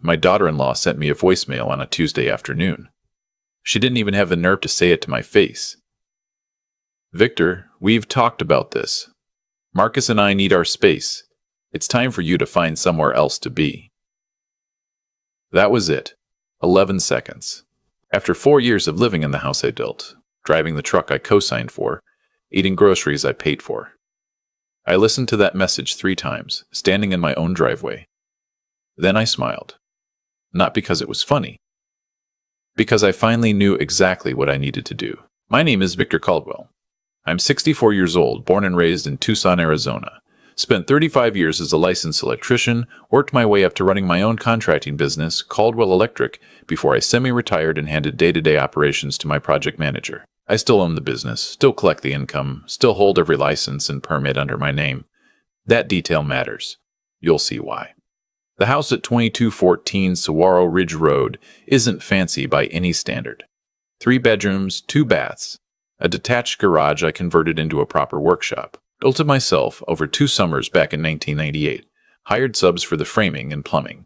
my daughter-in-law sent me a voicemail on a Tuesday afternoon. She didn't even have the nerve to say it to my face. "Victor, we've talked about this. Marcus and I need our space. It's time for you to find somewhere else to be." That was it. 11 seconds. After 4 years of living in the house I built, driving the truck I co-signed for, eating groceries I paid for, I listened to that message 3 times, standing in my own driveway. Then I smiled. Not because it was funny. Because I finally knew exactly what I needed to do. My name is Victor Caldwell. I'm 64 years old, born and raised in Tucson, Arizona. Spent 35 years as a licensed electrician, worked my way up to running my own contracting business, Caldwell Electric, before I semi-retired and handed day-to-day operations to my project manager. I still own the business, still collect the income, still hold every license and permit under my name. That detail matters. You'll see why. The house at 2214 Saguaro Ridge Road isn't fancy by any standard. 3 bedrooms, 2 baths, a detached garage I converted into a proper workshop. Built it myself over 2 summers back in 1998. Hired subs for the framing and plumbing.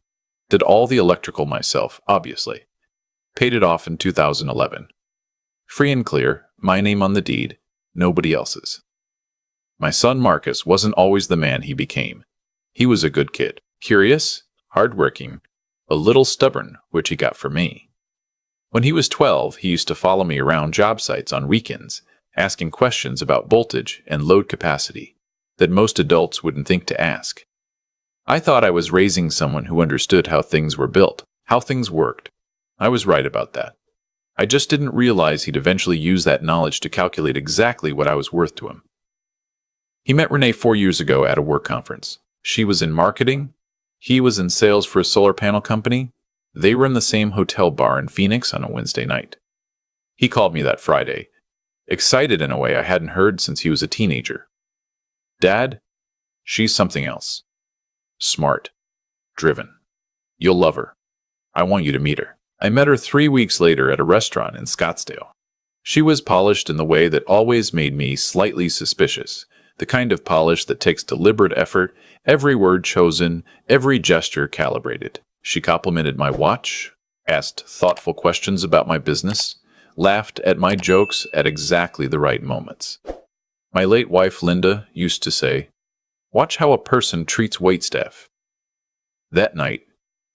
Did all the electrical myself, obviously. Paid it off in 2011. Free and clear, my name on the deed, nobody else's. My son Marcus wasn't always the man he became. He was a good kid. Curious, hardworking, a little stubborn, which he got from me. When he was 12, he used to follow me around job sites on weekends, asking questions about voltage and load capacity that most adults wouldn't think to ask. I thought I was raising someone who understood how things were built, how things worked. I was right about that. I just didn't realize he'd eventually use that knowledge to calculate exactly what I was worth to him. He met Renee 4 years ago at a work conference. She was in marketing. He was in sales for a solar panel company. They were in the same hotel bar in Phoenix on a Wednesday night. He called me that Friday, excited in a way I hadn't heard since he was a teenager. "Dad, she's something else. Smart. Driven. You'll love her. I want you to meet her." I met her 3 weeks later at a restaurant in Scottsdale. She was polished in the way that always made me slightly suspicious, the kind of polish that takes deliberate effort, every word chosen, every gesture calibrated. She complimented my watch, asked thoughtful questions about my business, laughed at my jokes at exactly the right moments. My late wife, Linda, used to say, "Watch how a person treats waitstaff." That night,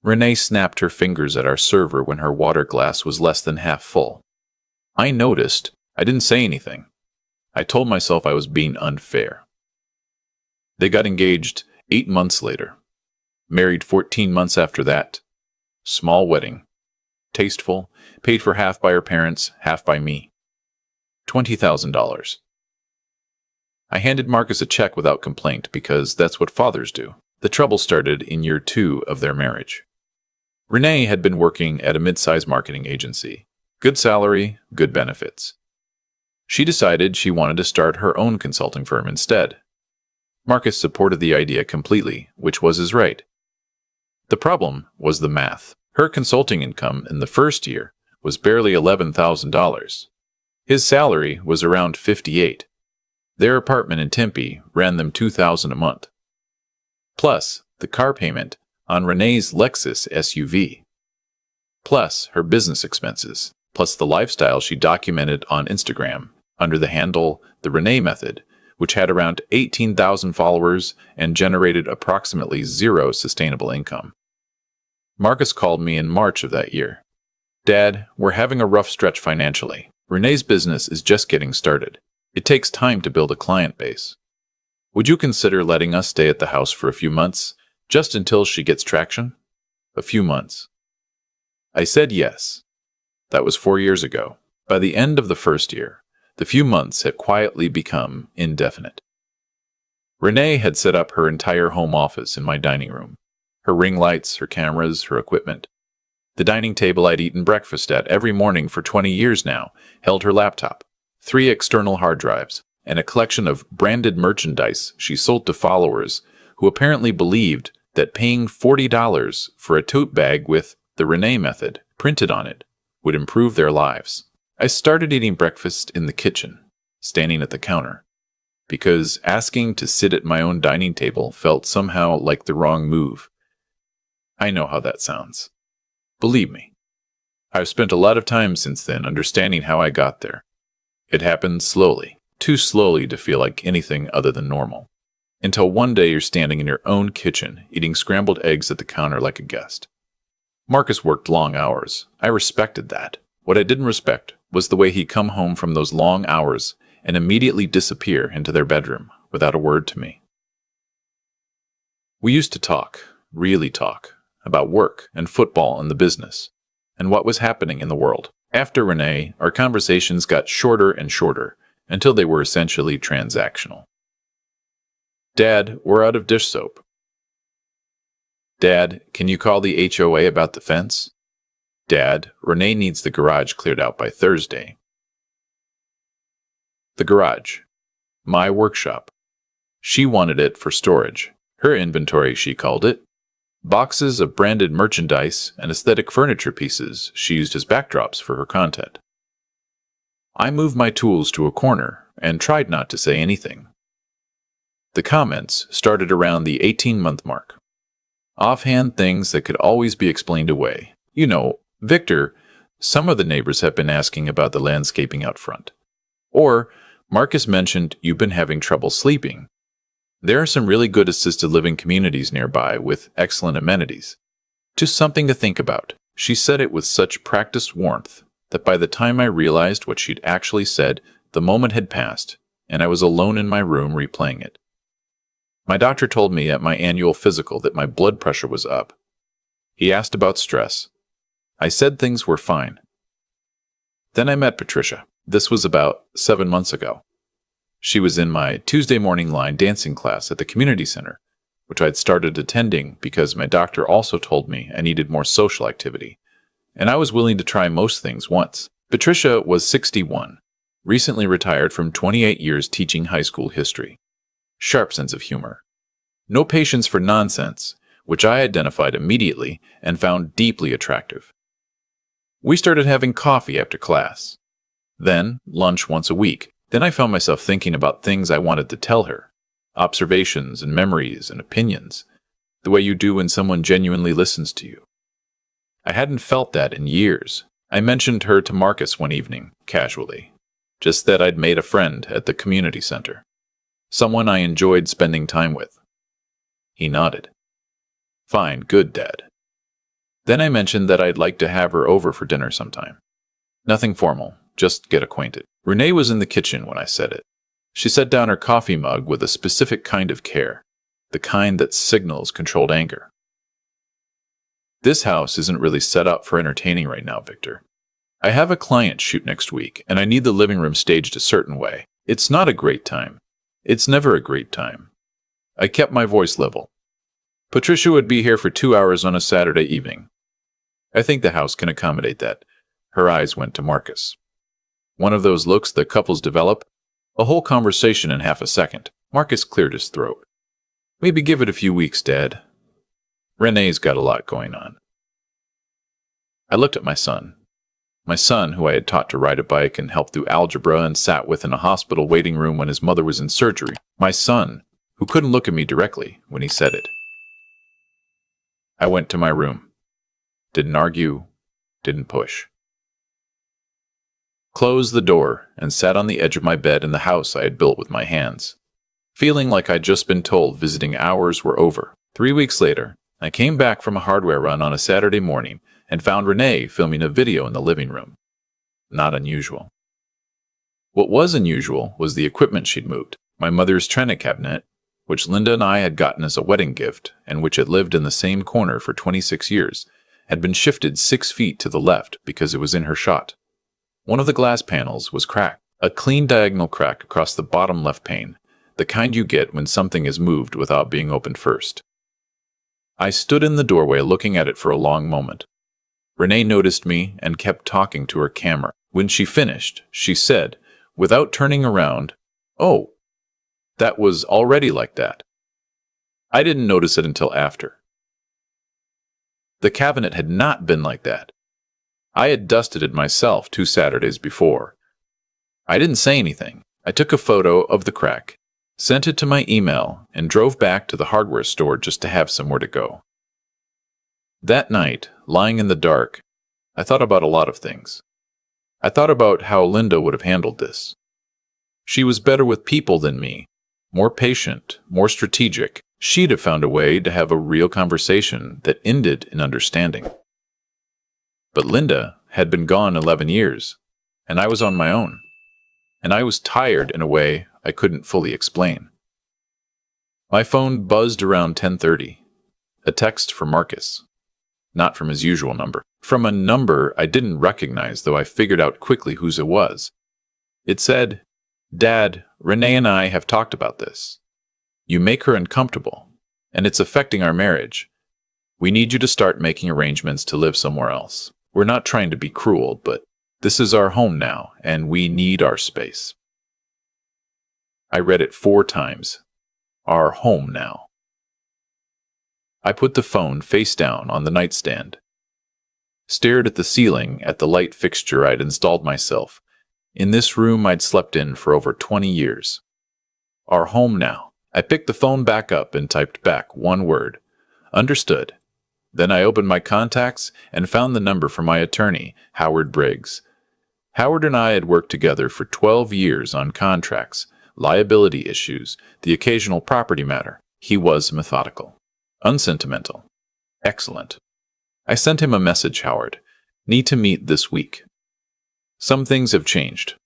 Renee snapped her fingers at our server when her water glass was less than half full. I noticed. I didn't say anything. I told myself I was being unfair. They got engaged 8 months later. Married 14 months after that. Small wedding. Tasteful. Paid for half by her parents, half by me. $20,000. I handed Marcus a check without complaint because that's what fathers do. The trouble started in year 2 of their marriage. Renee had been working at a mid-size marketing agency. Good salary, good benefits. She decided she wanted to start her own consulting firm instead. Marcus supported the idea completely, which was his right. The problem was the math. Her consulting income in the first year was barely $11,000. His salary was around $58,000. Their apartment in Tempe ran them $2,000 a month. Plus the car payment on Renee's Lexus SUV. Plus her business expenses. Plus the lifestyle she documented on Instagram under the handle The Renee Method, which had around 18,000 followers and generated approximately 0 sustainable income. Marcus called me in March of that year. "Dad, we're having a rough stretch financially. Renee's business is just getting started. It takes time to build a client base. Would you consider letting us stay at the house for a few months, just until she gets traction?" A few months. I said yes. That was 4 years ago. By the end of the first year, the few months had quietly become indefinite. Renee had set up her entire home office in my dining room. Her ring lights, her cameras, her equipment. The dining table I'd eaten breakfast at every morning for 20 years now held her laptop, 3 external hard drives, and a collection of branded merchandise she sold to followers who apparently believed that paying $40 for a tote bag with The Renee Method printed on it would improve their lives. I started eating breakfast in the kitchen, standing at the counter, because asking to sit at my own dining table felt somehow like the wrong move. I know how that sounds. Believe me, I've spent a lot of time since then understanding how I got there. It happened slowly, too slowly to feel like anything other than normal. Until one day you're standing in your own kitchen, eating scrambled eggs at the counter like a guest. Marcus worked long hours. I respected that. What I didn't respect was the way he'd come home from those long hours and immediately disappear into their bedroom without a word to me. We used to talk, really talk, about work and football and the business, and what was happening in the world. After Renee, our conversations got shorter and shorter until they were essentially transactional. Dad, we're out of dish soap. Dad, can you call the HOA about the fence? Dad, Renee needs the garage cleared out by Thursday. The garage. My workshop. She wanted it for storage. Her inventory, she called it. Boxes of branded merchandise and aesthetic furniture pieces she used as backdrops for her content. I moved my tools to a corner and tried not to say anything. The comments started around the 18-month mark. Offhand things that could always be explained away. You know, Victor, some of the neighbors have been asking about the landscaping out front. Or, Marcus mentioned you've been having trouble sleeping. There are some really good assisted living communities nearby with excellent amenities. Just something to think about. She said it with such practiced warmth that by the time I realized what she'd actually said, the moment had passed, and I was alone in my room replaying it. My doctor told me at my annual physical that my blood pressure was up. He asked about stress. I said things were fine. Then I met Patricia. This was about 7 months ago. She was in my Tuesday morning line dancing class at the community center, which I'd started attending because my doctor also told me I needed more social activity, and I was willing to try most things once. Patricia was 61, recently retired from 28 years teaching high school history. Sharp sense of humor. No patience for nonsense, which I identified immediately and found deeply attractive. We started having coffee after class. Then, lunch once a week. Then I found myself thinking about things I wanted to tell her. Observations and memories and opinions. The way you do when someone genuinely listens to you. I hadn't felt that in years. I mentioned her to Marcus one evening, casually. Just that I'd made a friend at the community center. Someone I enjoyed spending time with. He nodded. Fine, good, Dad. Then I mentioned that I'd like to have her over for dinner sometime. Nothing formal, just get acquainted. Renee was in the kitchen when I said it. She set down her coffee mug with a specific kind of care, the kind that signals controlled anger. This house isn't really set up for entertaining right now, Victor. I have a client shoot next week, and I need the living room staged a certain way. It's not a great time. It's never a great time. I kept my voice level. Patricia would be here for 2 hours on a Saturday evening. I think the house can accommodate that. Her eyes went to Marcus. One of those looks that couples develop. A whole conversation in half a second. Marcus cleared his throat. Maybe give it a few weeks, Dad. Renee's got a lot going on. I looked at my son. My son, who I had taught to ride a bike and help through algebra and sat with in a hospital waiting room when his mother was in surgery. My son, who couldn't look at me directly when he said it. I went to my room. Didn't argue. Didn't push. Closed the door and sat on the edge of my bed in the house I had built with my hands, feeling like I'd just been told visiting hours were over. 3 weeks later, I came back from a hardware run on a Saturday morning and found Renee filming a video in the living room. Not unusual. What was unusual was the equipment she'd moved. My mother's china cabinet, which Linda and I had gotten as a wedding gift and which had lived in the same corner for 26 years, had been shifted 6 feet to the left because it was in her shot. One of the glass panels was cracked, a clean diagonal crack across the bottom left pane, the kind you get when something is moved without being opened first. I stood in the doorway looking at it for a long moment. Renee noticed me and kept talking to her camera. When she finished, she said, without turning around, "Oh, that was already like that." I didn't notice it until after. The cabinet had not been like that. I had dusted it myself 2 Saturdays before. I didn't say anything. I took a photo of the crack, sent it to my email, and drove back to the hardware store just to have somewhere to go. That night, lying in the dark, I thought about a lot of things. I thought about how Linda would have handled this. She was better with people than me, more patient, more strategic. She'd have found a way to have a real conversation that ended in understanding. But Linda had been gone 11 years, and I was on my own. And I was tired in a way I couldn't fully explain. My phone buzzed around 10:30. A text from Marcus. Not from his usual number. From a number I didn't recognize, though I figured out quickly whose it was. It said, "Dad, Renee and I have talked about this. You make her uncomfortable, and it's affecting our marriage. We need you to start making arrangements to live somewhere else. We're not trying to be cruel, but this is our home now, and we need our space." I read it 4 times. Our home now. I put the phone face down on the nightstand, stared at the ceiling at the light fixture I'd installed myself. In this room I'd slept in for over 20 years. Our home now. I picked the phone back up and typed back one word. Understood. Then I opened my contacts and found the number for my attorney, Howard Briggs. Howard and I had worked together for 12 years on contracts, liability issues, the occasional property matter. He was methodical. Unsentimental. Excellent. I sent him a message, Howard. Need to meet this week. Some things have changed.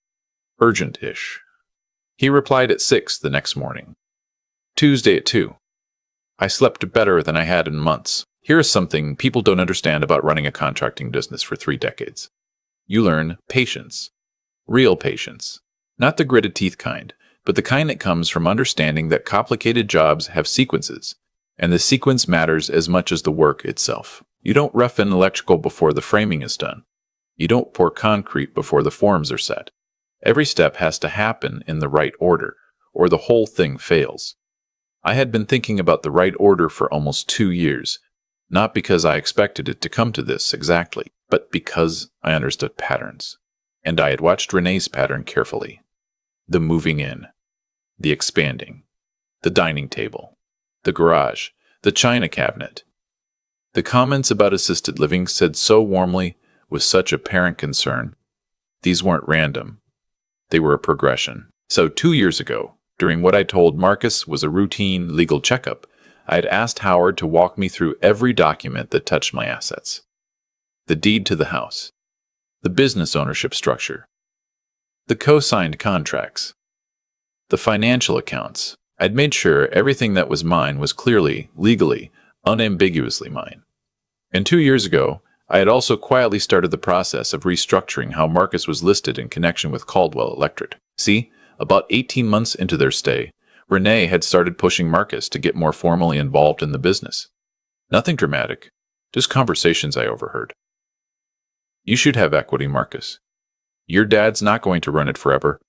Urgent-ish. He replied at 6 the next morning. Tuesday at 2. I slept better than I had in months. Here is something people don't understand about running a contracting business for 3 decades. You learn patience. Real patience. Not the gritted teeth kind, but the kind that comes from understanding that complicated jobs have sequences, and the sequence matters as much as the work itself. You don't rough in electrical before the framing is done. You don't pour concrete before the forms are set. Every step has to happen in the right order, or the whole thing fails. I had been thinking about the right order for almost 2 years, not because I expected it to come to this exactly, but because I understood patterns. And I had watched Renee's pattern carefully. The moving in, the expanding, the dining table, the garage, the china cabinet. The comments about assisted living said so warmly, with such apparent concern. These weren't random. They were a progression. So 2 years ago, during what I told Marcus was a routine legal checkup, I had asked Howard to walk me through every document that touched my assets. The deed to the house, the business ownership structure, the co-signed contracts, the financial accounts. I'd made sure everything that was mine was clearly, legally, unambiguously mine. And 2 years ago, I had also quietly started the process of restructuring how Marcus was listed in connection with Caldwell Electric. See, about 18 months into their stay, Renee had started pushing Marcus to get more formally involved in the business. Nothing dramatic, just conversations I overheard. You should have equity, Marcus. Your dad's not going to run it forever.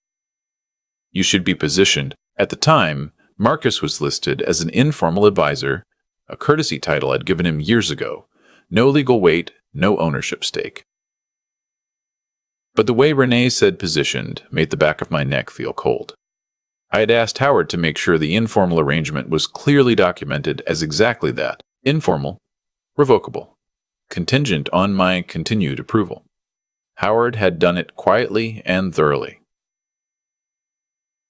You should be positioned. At the time, Marcus was listed as an informal advisor, a courtesy title I'd given him years ago. No legal weight, no ownership stake. But the way Renee said positioned made the back of my neck feel cold. I had asked Howard to make sure the informal arrangement was clearly documented as exactly that. Informal, revocable, contingent on my continued approval. Howard had done it quietly and thoroughly.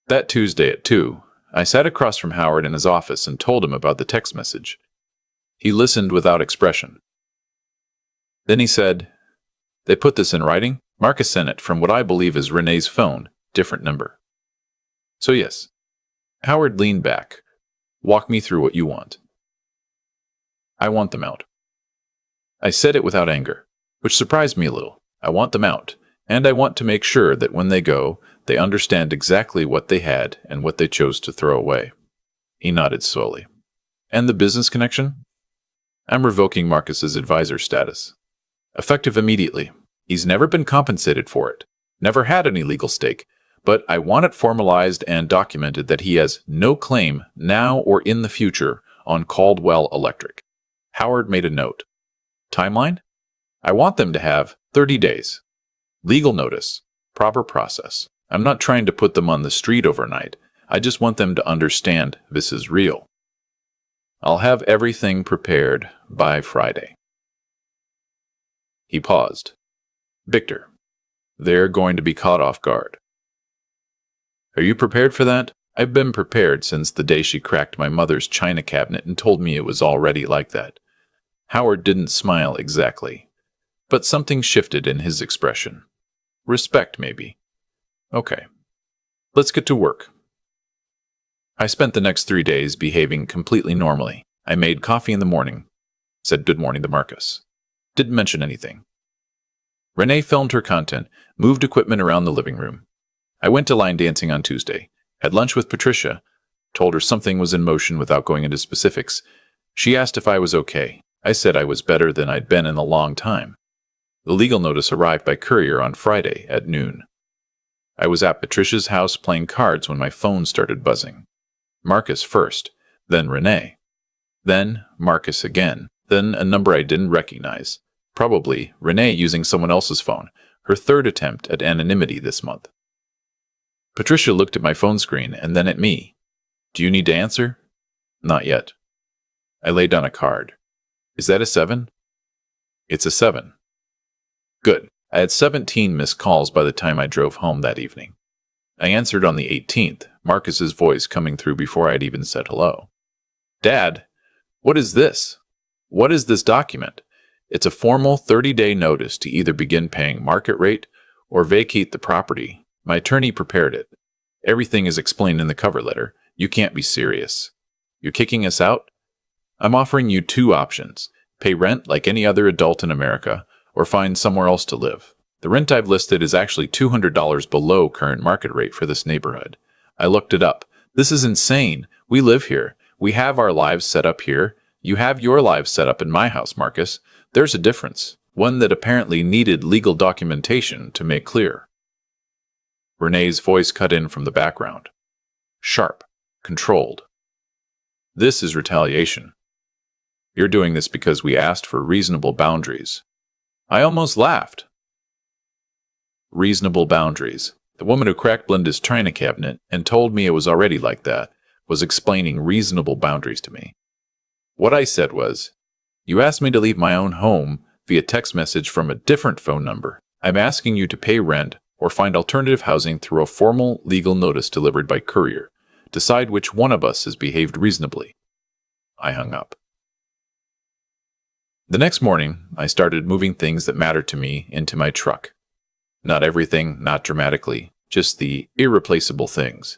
That Tuesday at 2, I sat across from Howard in his office and told him about the text message. He listened without expression. Then he said, "They put this in writing? Marcus sent it from what I believe is Renee's phone, different number." So yes. Howard leaned back. "Walk me through what you want." "I want them out." I said it without anger, which surprised me a little. I want them out, and I want to make sure that when they go, they understand exactly what they had and what they chose to throw away. He nodded slowly. "And the business connection?" "I'm revoking Marcus's advisor status. Effective immediately. He's never been compensated for it, never had any legal stake, but I want it formalized and documented that he has no claim, now or in the future, on Caldwell Electric." Howard made a note. "Timeline? I want them to have 30 days. Legal notice. Proper process. I'm not trying to put them on the street overnight. I just want them to understand this is real. I'll have everything prepared by Friday." He paused. Victor, they're going to be caught off guard. Are you prepared for that? I've been prepared since the day she cracked my mother's china cabinet and told me it was already like that. Howard didn't smile exactly, but something shifted in his expression. Respect, maybe. Okay, let's get to work. I spent the next 3 days behaving completely normally. I made coffee in the morning, said good morning to Marcus. Didn't mention anything. Renee filmed her content, moved equipment around the living room. I went to line dancing on Tuesday, had lunch with Patricia, told her something was in motion without going into specifics. She asked if I was okay. I said I was better than I'd been in a long time. The legal notice arrived by courier on Friday at noon. I was at Patricia's house playing cards when my phone started buzzing. Marcus first, then Renee. Then Marcus again, then a number I didn't recognize. Probably Renee using someone else's phone, her third attempt at anonymity this month. Patricia looked at my phone screen and then at me. Do you need to answer? Not yet. I laid down a card. Is that a 7? It's a 7. Good. I had 17 missed calls by the time I drove home that evening. I answered on the 18th, Marcus's voice coming through before I'd even said hello. Dad, what is this? What is this document? It's a formal 30-day notice to either begin paying market rate or vacate the property. My attorney prepared it. Everything is explained in the cover letter. You can't be serious. You're kicking us out? I'm offering you 2 options. Pay rent like any other adult in America, or find somewhere else to live. The rent I've listed is actually $200 below current market rate for this neighborhood. I looked it up. This is insane. We live here. We have our lives set up here. You have your lives set up in my house, Marcus. There's a difference, one that apparently needed legal documentation to make clear. Renee's voice cut in from the background. Sharp, controlled. This is retaliation. You're doing this because we asked for reasonable boundaries. I almost laughed. Reasonable boundaries. The woman who cracked Blinda's china cabinet and told me it was already like that was explaining reasonable boundaries to me. What I said was, you asked me to leave my own home via text message from a different phone number. I'm asking you to pay rent or find alternative housing through a formal legal notice delivered by courier. Decide which one of us has behaved reasonably. I hung up. The next morning, I started moving things that mattered to me into my truck. Not everything, not dramatically, just the irreplaceable things.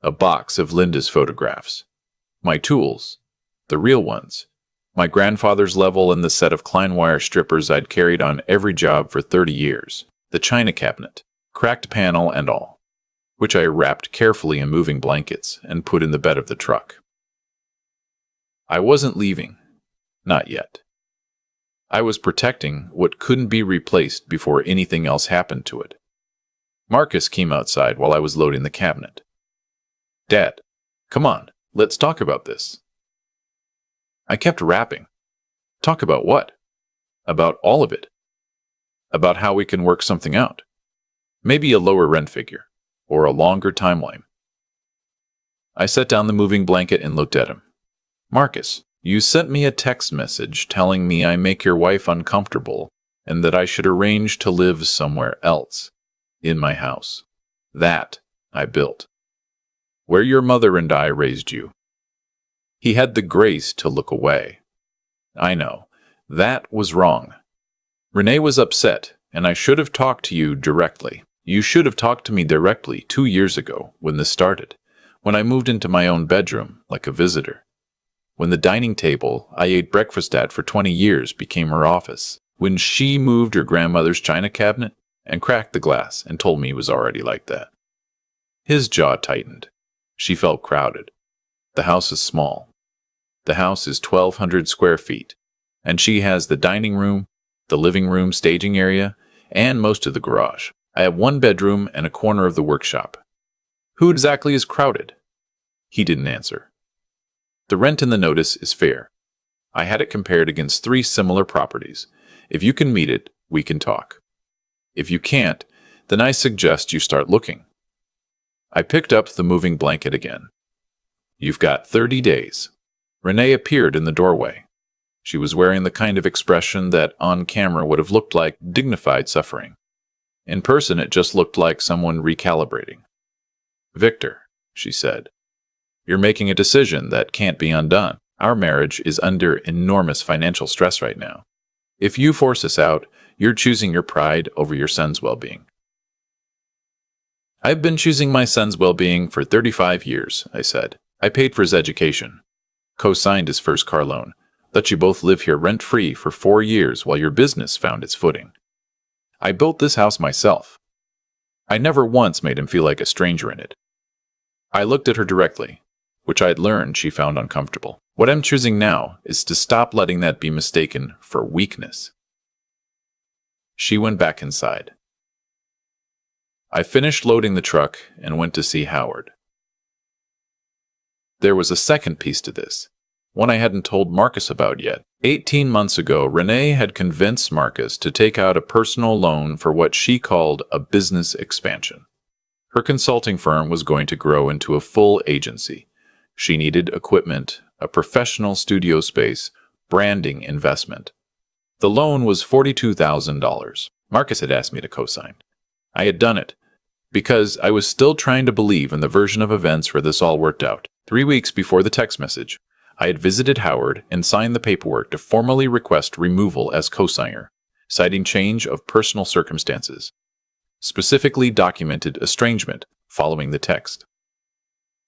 A box of Linda's photographs. My tools, the real ones. My grandfather's level and the set of Klein wire strippers I'd carried on every job for 30 years. The china cabinet, cracked panel and all, which I wrapped carefully in moving blankets and put in the bed of the truck. I wasn't leaving. Not yet. I was protecting what couldn't be replaced before anything else happened to it. Marcus came outside while I was loading the cabinet. Dad, come on, let's talk about this. I kept rapping. Talk about what? About all of it. About how we can work something out. Maybe a lower rent figure, or a longer timeline. I set down the moving blanket and looked at him. Marcus, you sent me a text message telling me I make your wife uncomfortable and that I should arrange to live somewhere else, in my house. That I built. Where your mother and I raised you. He had the grace to look away. I know. That was wrong. Renee was upset, and I should have talked to you directly. You should have talked to me directly 2 years ago when this started, when I moved into my own bedroom like a visitor. When the dining table I ate breakfast at for 20 years became her office. When she moved her grandmother's china cabinet and cracked the glass and told me it was already like that. His jaw tightened. She felt crowded. The house is small. The house is 1,200 square feet, and she has the dining room, the living room, staging area, and most of the garage. I have 1 bedroom and a corner of the workshop. Who exactly is crowded? He didn't answer. The rent in the notice is fair. I had it compared against 3 similar properties. If you can meet it, we can talk. If you can't, then I suggest you start looking. I picked up the moving blanket again. You've got 30 days. Renee appeared in the doorway. She was wearing the kind of expression that on camera would have looked like dignified suffering. In person, it just looked like someone recalibrating. "Victor," she said, "you're making a decision that can't be undone. Our marriage is under enormous financial stress right now. If you force us out, you're choosing your pride over your son's well-being." "I've been choosing my son's well-being for 35 years, I said. "I paid for his education, co-signed his first car loan, let you both live here rent-free for 4 years while your business found its footing. I built this house myself. I never once made him feel like a stranger in it." I looked at her directly, which I'd learned she found uncomfortable. What I'm choosing now is to stop letting that be mistaken for weakness. She went back inside. I finished loading the truck and went to see Howard. There was a second piece to this, one I hadn't told Marcus about yet. 18 months ago, Renee had convinced Marcus to take out a personal loan for what she called a business expansion. Her consulting firm was going to grow into a full agency. She needed equipment, a professional studio space, branding, investment. The loan was $42,000. Marcus had asked me to co-sign. I had done it because I was still trying to believe in the version of events where this all worked out. 3 weeks before the text message, I had visited Howard and signed the paperwork to formally request removal as co-signer, citing change of personal circumstances. Specifically documented estrangement following the text.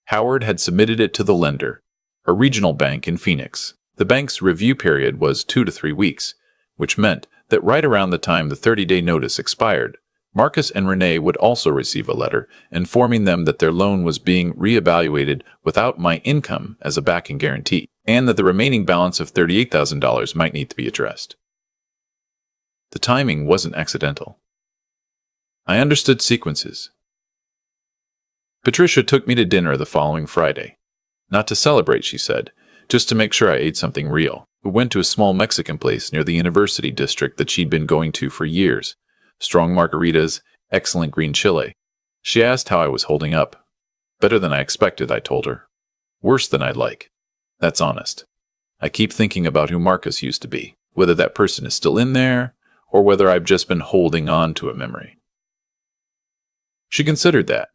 Howard had submitted it to the lender, a regional bank in Phoenix. The bank's review period was 2 to 3 weeks, which meant that right around the time the 30-day notice expired, Marcus and Renee would also receive a letter informing them that their loan was being reevaluated without my income as a backing guarantee, and that the remaining balance of $38,000 might need to be addressed. The timing wasn't accidental. I understood sequences. Patricia took me to dinner the following Friday. Not to celebrate, she said, just to make sure I ate something real. We went to a small Mexican place near the University District that she'd been going to for years. Strong margaritas, excellent green chile. She asked how I was holding up. Better than I expected, I told her. Worse than I'd like. That's honest. I keep thinking about who Marcus used to be, whether that person is still in there, or whether I've just been holding on to a memory. She considered that.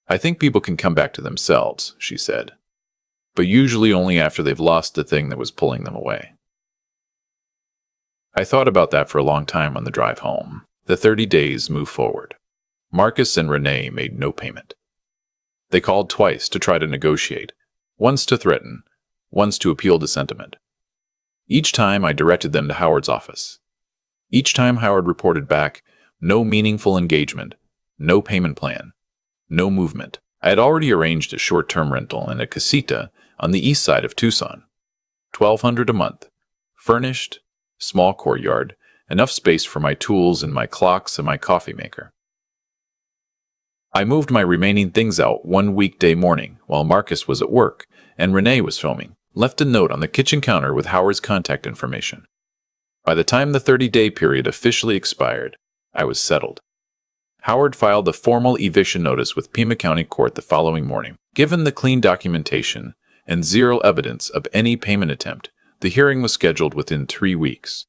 I think people can come back to themselves, she said, but usually only after they've lost the thing that was pulling them away. I thought about that for a long time on the drive home. The 30 days moved forward. Marcus and Renee made no payment. They called twice to try to negotiate, once to threaten, once to appeal to sentiment. Each time I directed them to Howard's office. Each time Howard reported back, no meaningful engagement, no payment plan, no movement. I had already arranged a short-term rental in a casita on the east side of Tucson. $1,200 a month, furnished, small courtyard, enough space for my tools and my clocks and my coffee maker. I moved my remaining things out one weekday morning while Marcus was at work and Renee was filming, left a note on the kitchen counter with Howard's contact information. By the time the 30-day period officially expired, I was settled. Howard filed a formal eviction notice with Pima County Court the following morning. Given the clean documentation and zero evidence of any payment attempt, the hearing was scheduled within 3 weeks.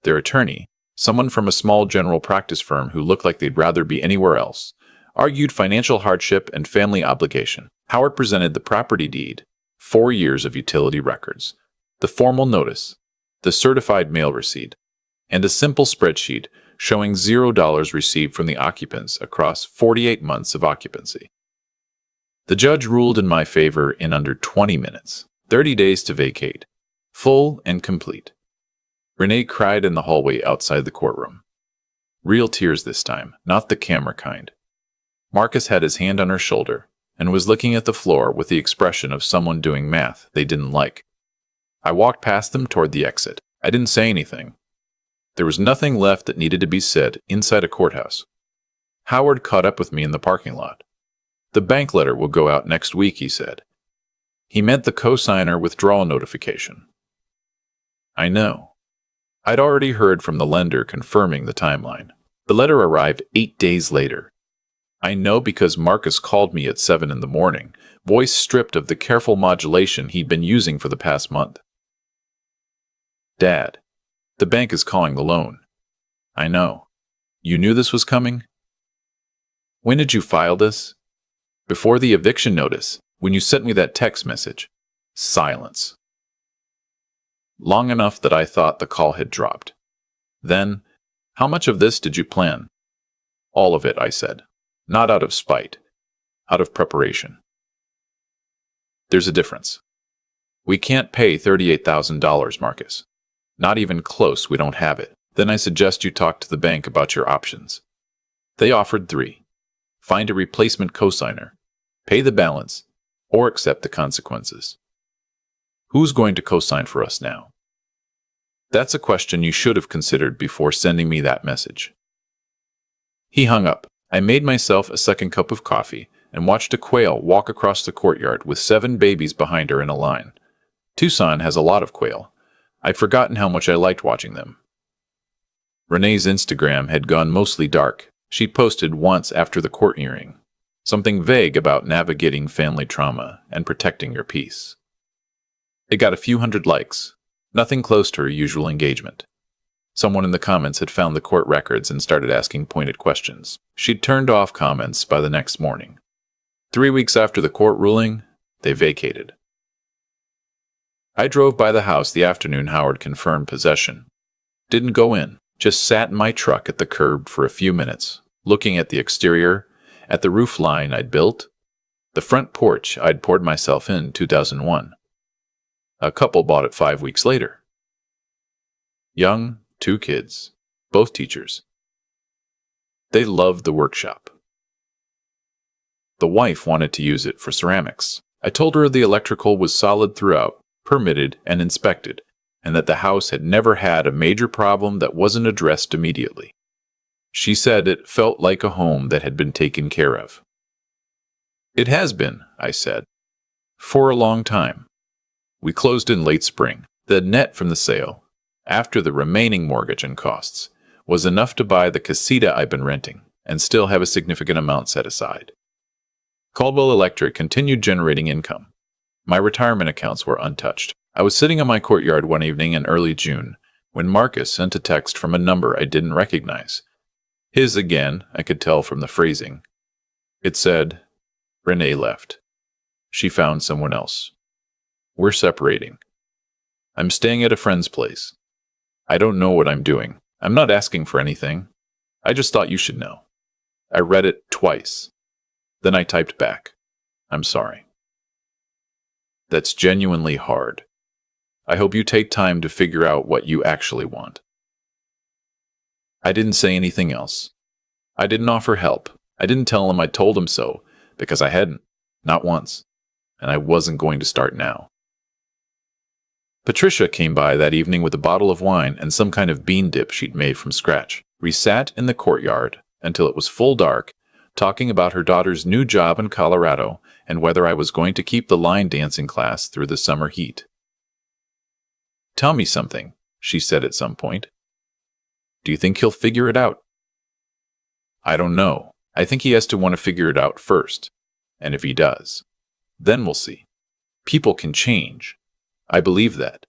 Their attorney, someone from a small general practice firm who looked like they'd rather be anywhere else, argued financial hardship and family obligation. Howard presented the property deed, 4 years of utility records, the formal notice, the certified mail receipt, and a simple spreadsheet showing $0 received from the occupants across 48 months of occupancy. The judge ruled in my favor in under 20 minutes, 30 days to vacate, full and complete. Renee cried in the hallway outside the courtroom. Real tears this time, not the camera kind. Marcus had his hand on her shoulder and was looking at the floor with the expression of someone doing math they didn't like. I walked past them toward the exit. I didn't say anything. There was nothing left that needed to be said inside a courthouse. Howard caught up with me in the parking lot. The bank letter will go out next week, he said. He meant the co-signer withdrawal notification. I know. I'd already heard from the lender confirming the timeline. The letter arrived 8 days later. I know because Marcus called me at 7 in the morning, voice stripped of the careful modulation he'd been using for the past month. Dad, the bank is calling the loan. I know. You knew this was coming? When did you file this? Before the eviction notice, when you sent me that text message. Silence. Long enough that I thought the call had dropped. Then, how much of this did you plan? All of it, I said. Not out of spite. Out of preparation. There's a difference. We can't pay $38,000, Marcus. Not even close, we don't have it. Then I suggest you talk to the bank about your options. They offered 3. Find a replacement cosigner, pay the balance, or accept the consequences. Who's going to cosign for us now? That's a question you should have considered before sending me that message. He hung up. I made myself a second cup of coffee and watched a quail walk across the courtyard with 7 babies behind her in a line. Tucson has a lot of quail. I'd forgotten how much I liked watching them. Renee's Instagram had gone mostly dark. She posted once after the court hearing, something vague about navigating family trauma and protecting your peace. It got a few hundred likes, nothing close to her usual engagement. Someone in the comments had found the court records and started asking pointed questions. She'd turned off comments by the next morning. 3 weeks after the court ruling, they vacated. I drove by the house the afternoon Howard confirmed possession. Didn't go in, just sat in my truck at the curb for a few minutes, looking at the exterior, at the roof line I'd built, the front porch I'd poured myself in 2001. A couple bought it 5 weeks later. Young, 2 kids, both teachers. They loved the workshop. The wife wanted to use it for ceramics. I told her the electrical was solid throughout, permitted and inspected, and that the house had never had a major problem that wasn't addressed immediately. She said it felt like a home that had been taken care of. It has been, I said, for a long time. We closed in late spring. The net from the sale, after the remaining mortgage and costs, was enough to buy the casita I've been renting and still have a significant amount set aside. Caldwell Electric continued generating income. My retirement accounts were untouched. I was sitting in my courtyard one evening in early June when Marcus sent a text from a number I didn't recognize. His again, I could tell from the phrasing. It said, Renee left. She found someone else. We're separating. I'm staying at a friend's place. I don't know what I'm doing. I'm not asking for anything. I just thought you should know. I read it twice. Then I typed back, I'm sorry. That's genuinely hard. I hope you take time to figure out what you actually want. I didn't say anything else. I didn't offer help. I didn't tell him I told him so, because I hadn't, not once, and I wasn't going to start now. Patricia came by that evening with a bottle of wine and some kind of bean dip she'd made from scratch. We sat in the courtyard until it was full dark, talking about her daughter's new job in Colorado and whether I was going to keep the line dancing class through the summer heat. Tell me something, she said at some point. Do you think he'll figure it out? I don't know. I think he has to want to figure it out first. And if he does, then we'll see. People can change. I believe that.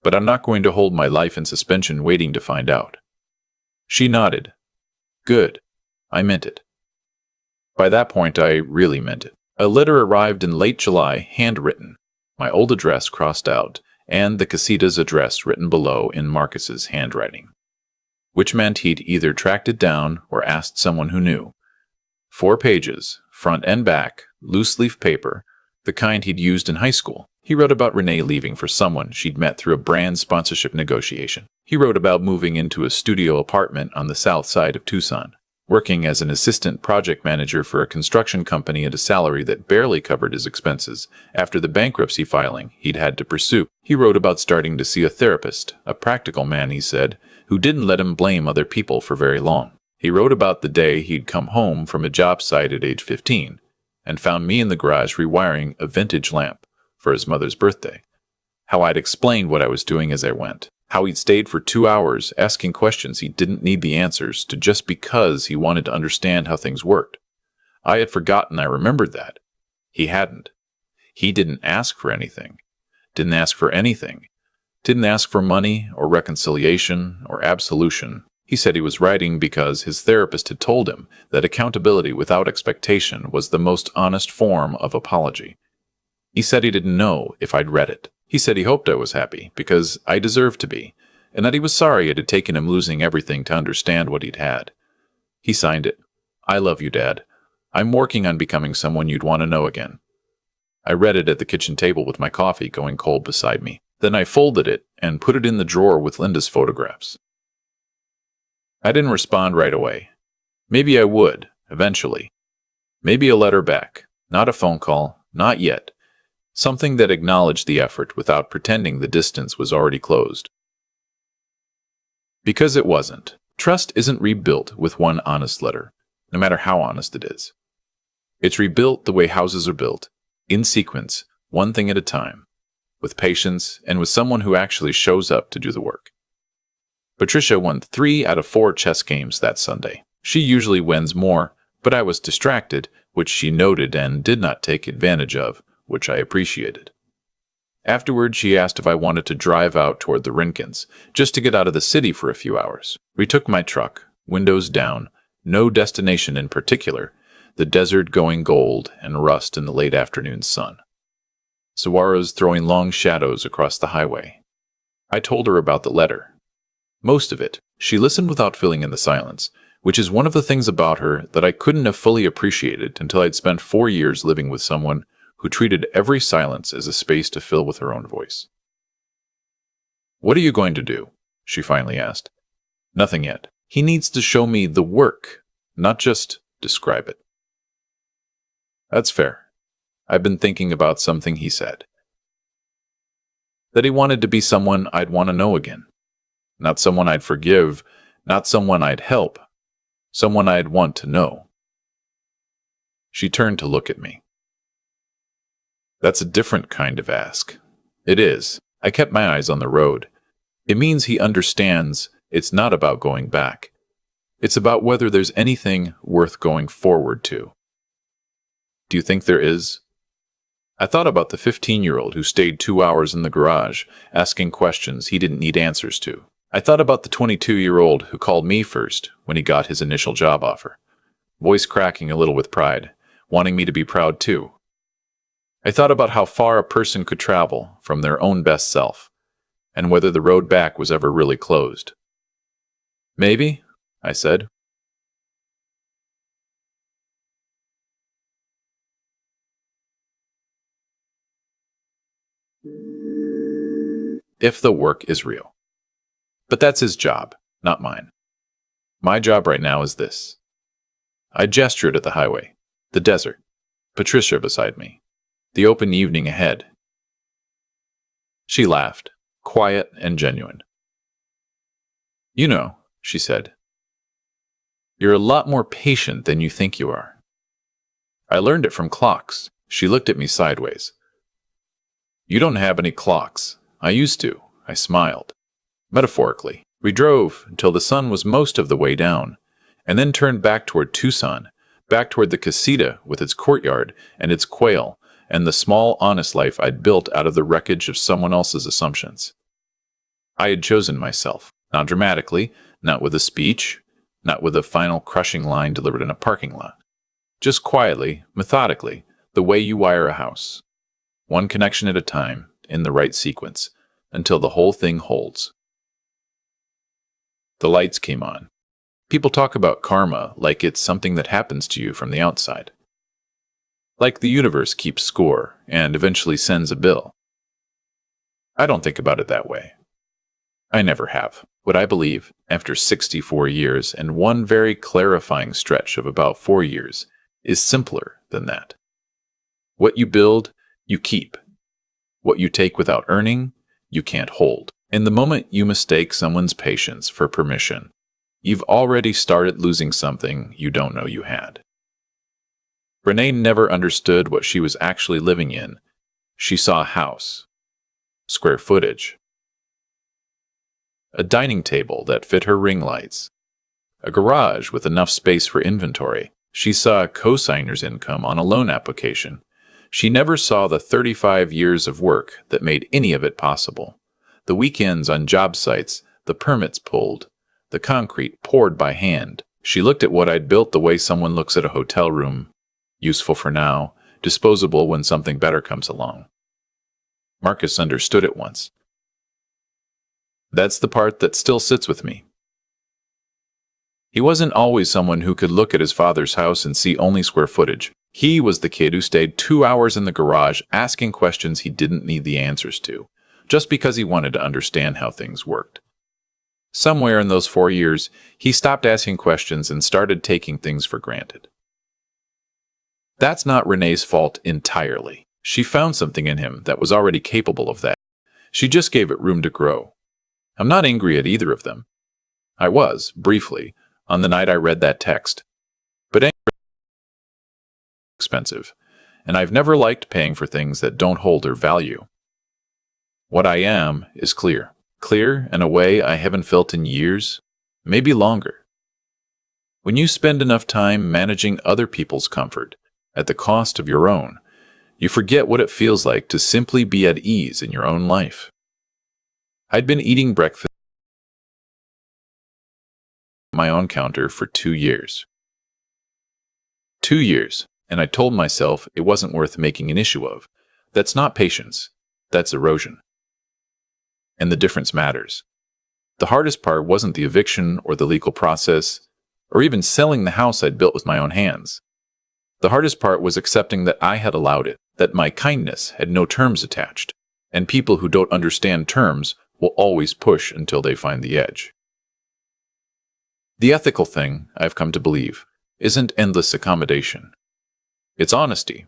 But I'm not going to hold my life in suspension waiting to find out. She nodded. Good. I meant it. By that point, I really meant it. A letter arrived in late July, handwritten, my old address crossed out, and the casita's address written below in Marcus's handwriting, which meant he'd either tracked it down or asked someone who knew. 4 pages, front and back, loose-leaf paper, the kind he'd used in high school. He wrote about Renee leaving for someone she'd met through a brand sponsorship negotiation. He wrote about moving into a studio apartment on the south side of Tucson, working as an assistant project manager for a construction company at a salary that barely covered his expenses after the bankruptcy filing he'd had to pursue. He wrote about starting to see a therapist, a practical man, he said, who didn't let him blame other people for very long. He wrote about the day he'd come home from a job site at age 15 and found me in the garage rewiring a vintage lamp for his mother's birthday. How I'd explained what I was doing as I went. How he'd stayed for 2 hours asking questions he didn't need the answers to just because he wanted to understand how things worked. I had forgotten I remembered that. He hadn't. He didn't ask for anything. Didn't ask for anything. Didn't ask for money or reconciliation or absolution. He said he was writing because his therapist had told him that accountability without expectation was the most honest form of apology. He said he didn't know if I'd read it. He said he hoped I was happy because I deserved to be, and that he was sorry it had taken him losing everything to understand what he'd had. He signed it. I love you, Dad. I'm working on becoming someone you'd want to know again. I read it at the kitchen table with my coffee going cold beside me. Then I folded it and put it in the drawer with Linda's photographs. I didn't respond right away. Maybe I would, eventually. Maybe a letter back. Not a phone call. Not yet. Something that acknowledged the effort without pretending the distance was already closed. Because it wasn't. Trust isn't rebuilt with one honest letter, no matter how honest it is. It's rebuilt the way houses are built, in sequence, one thing at a time, with patience and with someone who actually shows up to do the work. Patricia won 3 out of 4 chess games that Sunday. She usually wins more, but I was distracted, which she noted and did not take advantage of, which I appreciated. Afterward, she asked if I wanted to drive out toward the Rinkins, just to get out of the city for a few hours. We took my truck, windows down, no destination in particular, the desert going gold and rust in the late afternoon sun. Saguaros throwing long shadows across the highway. I told her about the letter. Most of it, she listened without filling in the silence, which is one of the things about her that I couldn't have fully appreciated until I'd spent 4 years living with someone who treated every silence as a space to fill with her own voice. "What are you going to do?" she finally asked. "Nothing yet. He needs to show me the work, not just describe it." That's fair. I've been thinking about something he said. That he wanted to be someone I'd want to know again. Not someone I'd forgive, not someone I'd help, someone I'd want to know. She turned to look at me. That's a different kind of ask. It is. I kept my eyes on the road. It means he understands it's not about going back. It's about whether there's anything worth going forward to. Do you think there is? I thought about the 15-year-old who stayed 2 hours in the garage, asking questions he didn't need answers to. I thought about the 22-year-old who called me first when he got his initial job offer, voice cracking a little with pride, wanting me to be proud too. I thought about how far a person could travel from their own best self, and whether the road back was ever really closed. "Maybe," I said. If the work is real. But that's his job, not mine. My job right now is this. I gestured at the highway, the desert, Patricia beside me, the open evening ahead. She laughed, quiet and genuine. "You know," she said, "you're a lot more patient than you think you are." I learned it from clocks. She looked at me sideways. "You don't have any clocks." I used to. I smiled. Metaphorically, we drove until the sun was most of the way down, and then turned back toward Tucson, back toward the casita with its courtyard and its quail, and the small, honest life I'd built out of the wreckage of someone else's assumptions. I had chosen myself, not dramatically, not with a speech, not with a final crushing line delivered in a parking lot. Just quietly, methodically, the way you wire a house. One connection at a time, in the right sequence, until the whole thing holds. The lights came on. People talk about karma like it's something that happens to you from the outside. Like the universe keeps score and eventually sends a bill. I don't think about it that way. I never have. What I believe, after 64 years and one very clarifying stretch of about 4 years, is simpler than that. What you build, you keep. What you take without earning, you can't hold. And the moment you mistake someone's patience for permission, you've already started losing something you don't know you had. Renee never understood what she was actually living in. She saw a house, square footage, a dining table that fit her ring lights, a garage with enough space for inventory. She saw a co-signer's income on a loan application. She never saw the 35 years of work that made any of it possible, The weekends on job sites, the permits pulled, the concrete poured by hand. She looked at what I'd built the way someone looks at a hotel room. Useful for now, disposable when something better comes along. Marcus understood at once. That's the part that still sits with me. He wasn't always someone who could look at his father's house and see only square footage. He was the kid who stayed 2 hours in the garage asking questions he didn't need the answers to, just because he wanted to understand how things worked. Somewhere in those 4 years, he stopped asking questions and started taking things for granted. That's not Renee's fault entirely. She found something in him that was already capable of that. She just gave it room to grow. I'm not angry at either of them. I was, briefly, on the night I read that text. But anger is expensive, and I've never liked paying for things that don't hold their value. What I am is clear. Clear in a way I haven't felt in years, maybe longer. When you spend enough time managing other people's comfort at the cost of your own, you forget what it feels like to simply be at ease in your own life. I'd been eating breakfast at my own counter for 2 years. 2 years, and I told myself it wasn't worth making an issue of. That's not patience, that's erosion. And the difference matters. The hardest part wasn't the eviction or the legal process, or even selling the house I'd built with my own hands. The hardest part was accepting that I had allowed it, that my kindness had no terms attached, and people who don't understand terms will always push until they find the edge. The ethical thing, I've come to believe, isn't endless accommodation. It's honesty,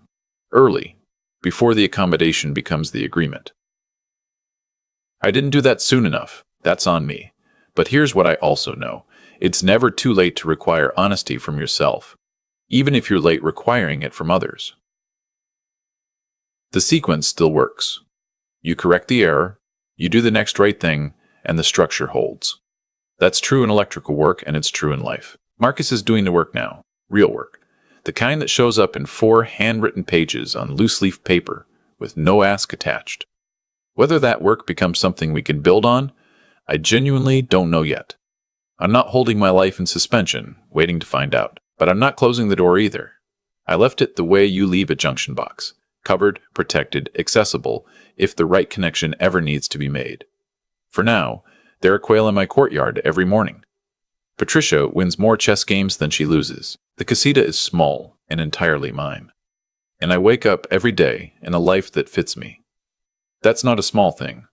early, before the accommodation becomes the agreement. I didn't do that soon enough. That's on me. But here's what I also know. It's never too late to require honesty from yourself, even if you're late requiring it from others. The sequence still works. You correct the error, you do the next right thing, and the structure holds. That's true in electrical work, and it's true in life. Marcus is doing the work now, real work, the kind that shows up in 4 handwritten pages on loose-leaf paper with no ask attached. Whether that work becomes something we can build on, I genuinely don't know yet. I'm not holding my life in suspension, waiting to find out. But I'm not closing the door either. I left it the way you leave a junction box, covered, protected, accessible, if the right connection ever needs to be made. For now, there are quail in my courtyard every morning. Patricia wins more chess games than she loses. The casita is small and entirely mine. And I wake up every day in a life that fits me. That's not a small thing.